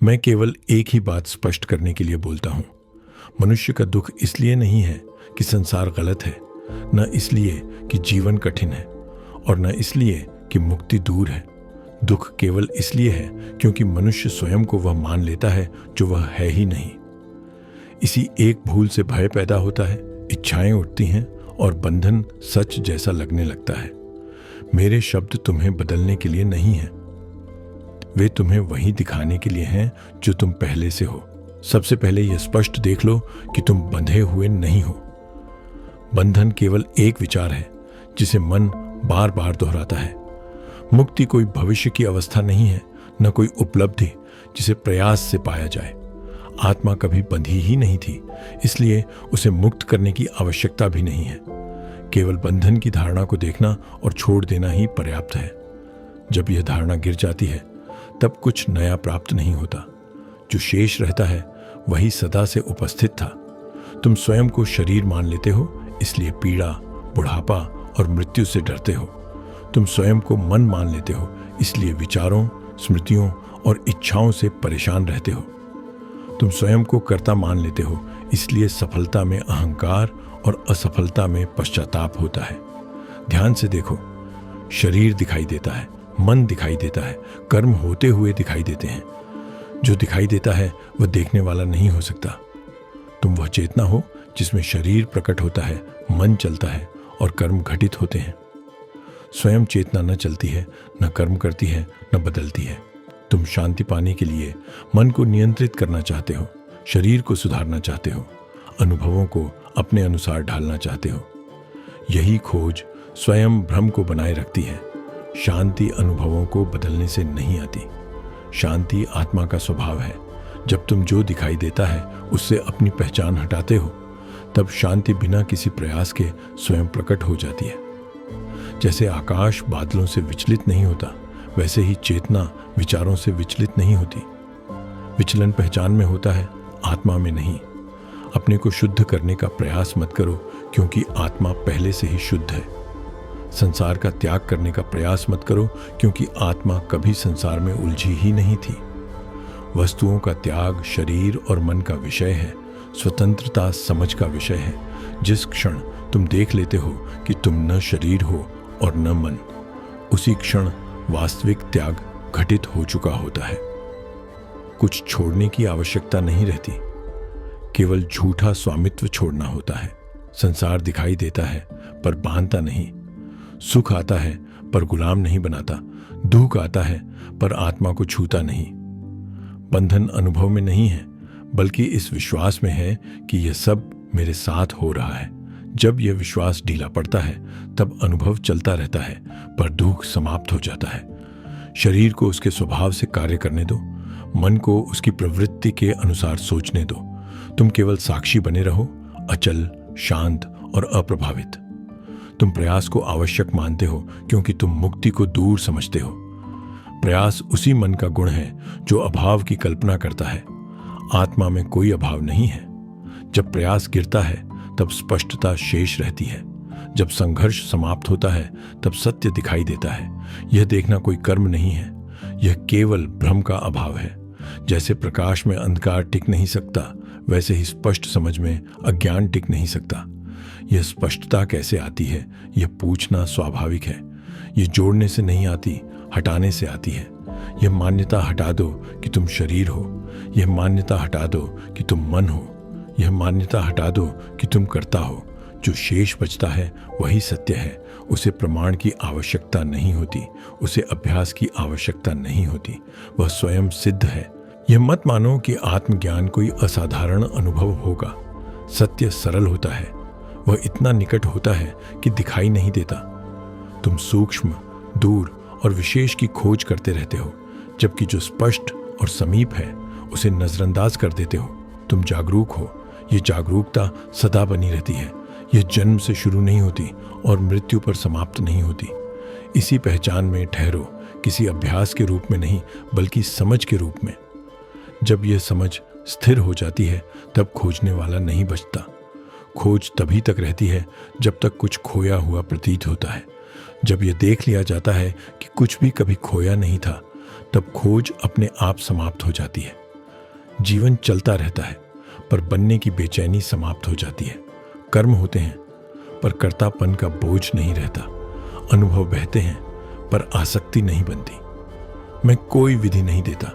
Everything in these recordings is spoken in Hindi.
मैं केवल एक ही बात स्पष्ट करने के लिए बोलता हूँ। मनुष्य का दुख इसलिए नहीं है कि संसार गलत है, न इसलिए कि जीवन कठिन है, और न इसलिए कि मुक्ति दूर है। दुख केवल इसलिए है क्योंकि मनुष्य स्वयं को वह मान लेता है जो वह है ही नहीं। इसी एक भूल से भय पैदा होता है, इच्छाएं उठती हैं और बंधन सच जैसा लगने लगता है। मेरे शब्द तुम्हें बदलने के लिए नहीं हैं, वे तुम्हें वही दिखाने के लिए हैं जो तुम पहले से हो। सबसे पहले यह स्पष्ट देख लो कि तुम बंधे हुए नहीं हो। बंधन केवल एक विचार है जिसे मन बार बार दोहराता है। मुक्ति कोई भविष्य की अवस्था नहीं है, न कोई उपलब्धि जिसे प्रयास से पाया जाए। आत्मा कभी बंधी ही नहीं थी, इसलिए उसे मुक्त करने की आवश्यकता भी नहीं है। केवल बंधन की धारणा को देखना और छोड़ देना ही पर्याप्त है। जब यह धारणा गिर जाती है तब कुछ नया प्राप्त नहीं होता। जो शेष रहता है वही सदा से उपस्थित था। तुम स्वयं को शरीर मान लेते हो, इसलिए पीड़ा, बुढ़ापा और मृत्यु से डरते हो। तुम स्वयं को मन मान लेते हो, इसलिए विचारों, स्मृतियों और इच्छाओं से परेशान रहते हो। तुम स्वयं को कर्ता मान लेते हो, इसलिए सफलता में अहंकार और असफलता में पश्चाताप होता है। ध्यान से देखो, शरीर दिखाई देता है, मन दिखाई देता है, कर्म होते हुए दिखाई देते हैं। जो दिखाई देता है वह देखने वाला नहीं हो सकता। तुम वह चेतना हो जिसमें शरीर प्रकट होता है, मन चलता है और कर्म घटित होते हैं। स्वयं चेतना न चलती है, न कर्म करती है, न बदलती है। तुम शांति पाने के लिए मन को नियंत्रित करना चाहते हो, शरीर को सुधारना चाहते हो, अनुभवों को अपने अनुसार ढालना चाहते हो। यही खोज स्वयं भ्रम को बनाए रखती है। शांति अनुभवों को बदलने से नहीं आती। शांति आत्मा का स्वभाव है। जब तुम जो दिखाई देता है उससे अपनी पहचान हटाते हो, तब शांति बिना किसी प्रयास के स्वयं प्रकट हो जाती है। जैसे आकाश बादलों से विचलित नहीं होता, वैसे ही चेतना विचारों से विचलित नहीं होती। विचलन पहचान में होता है, आत्मा में नहीं। अपने को शुद्ध करने का प्रयास मत करो, क्योंकि आत्मा पहले से ही शुद्ध है। संसार का त्याग करने का प्रयास मत करो, क्योंकि आत्मा कभी संसार में उलझी ही नहीं थी। वस्तुओं का त्याग शरीर और मन का विषय है, स्वतंत्रता समझ का विषय है। जिस क्षण तुम देख लेते हो कि तुम न शरीर हो और न मन, उसी क्षण वास्तविक त्याग घटित हो चुका होता है। कुछ छोड़ने की आवश्यकता नहीं रहती, केवल झूठा स्वामित्व छोड़ना होता है। संसार दिखाई देता है पर बांधता नहीं। सुख आता है पर गुलाम नहीं बनाता। दुख आता है पर आत्मा को छूता नहीं। बंधन अनुभव में नहीं है, बल्कि इस विश्वास में है कि यह सब मेरे साथ हो रहा है। जब यह विश्वास ढीला पड़ता है तब अनुभव चलता रहता है, पर दुख समाप्त हो जाता है। शरीर को उसके स्वभाव से कार्य करने दो, मन को उसकी प्रवृत्ति के अनुसार सोचने दो। तुम केवल साक्षी बने रहो, अचल, शांत और अप्रभावित। तुम प्रयास को आवश्यक मानते हो क्योंकि तुम मुक्ति को दूर समझते हो। प्रयास उसी मन का गुण है जो अभाव की कल्पना करता है। आत्मा में कोई अभाव नहीं है। जब प्रयास गिरता है तब स्पष्टता शेष रहती है। जब संघर्ष समाप्त होता है तब सत्य दिखाई देता है। यह देखना कोई कर्म नहीं है, यह केवल भ्रम का अभाव है। जैसे प्रकाश में अंधकार टिक नहीं सकता, वैसे ही स्पष्ट समझ में अज्ञान टिक नहीं सकता। यह स्पष्टता कैसे आती है, यह पूछना स्वाभाविक है। यह जोड़ने से नहीं आती, हटाने से आती है। यह मान्यता हटा दो कि तुम शरीर हो। यह मान्यता हटा दो कि तुम मन हो। यह मान्यता हटा दो कि तुम कर्ता हो। जो शेष बचता है वही सत्य है। उसे प्रमाण की आवश्यकता नहीं होती, उसे अभ्यास की आवश्यकता नहीं होती। वह स्वयं सिद्ध है। यह मत मानो कि आत्मज्ञान कोई असाधारण अनुभव होगा। सत्य सरल होता है, वह इतना निकट होता है कि दिखाई नहीं देता। तुम सूक्ष्म, दूर और विशेष की खोज करते रहते हो, जबकि जो स्पष्ट और समीप है उसे नजरअंदाज कर देते हो। तुम जागरूक हो, यह जागरूकता सदा बनी रहती है। यह जन्म से शुरू नहीं होती और मृत्यु पर समाप्त नहीं होती। इसी पहचान में ठहरो, किसी अभ्यास के रूप में नहीं, बल्कि समझ के रूप में। जब यह समझ स्थिर हो जाती है तब खोजने वाला नहीं बचता। खोज तभी तक रहती है जब तक कुछ खोया हुआ प्रतीत होता है। जब यह देख लिया जाता है कि कुछ भी कभी खोया नहीं था, तब खोज अपने आप समाप्त हो जाती है। जीवन चलता रहता है, पर बनने की बेचैनी समाप्त हो जाती है। कर्म होते हैं, पर कर्तापन का बोझ नहीं रहता। अनुभव बहते हैं, पर आसक्ति नहीं बनती। मैं कोई विधि नहीं देता,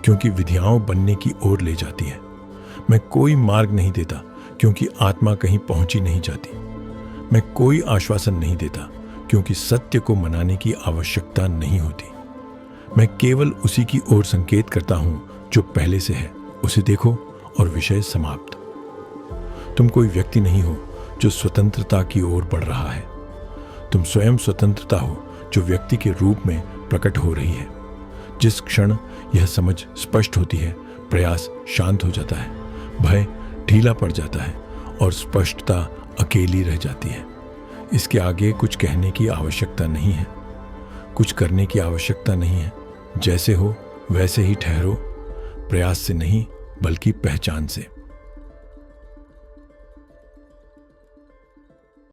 क्योंकि विधियां बनने की ओर ले जाती है। मैं कोई मार्ग नहीं देता, क्योंकि आत्मा कहीं पहुंची नहीं जाती। मैं कोई आश्वासन नहीं देता, क्योंकि सत्य को मनाने की आवश्यकता नहीं होती। मैं केवल उसी की ओर संकेत करता हूं जो पहले से है। उसे देखो और विषय समाप्त। तुम कोई व्यक्ति नहीं हो जो स्वतंत्रता की ओर बढ़ रहा है। तुम स्वयं स्वतंत्रता हो जो व्यक्ति के रूप में प्रकट हो रही है। जिस क्षण यह समझ स्पष्ट होती है, प्रयास शांत हो जाता है, भय ढीला पड़ जाता है और स्पष्टता अकेली रह जाती है। इसके आगे कुछ कहने की आवश्यकता नहीं है, कुछ करने की आवश्यकता नहीं है। जैसे हो वैसे ही ठहरो, प्रयास से नहीं बल्कि पहचान से।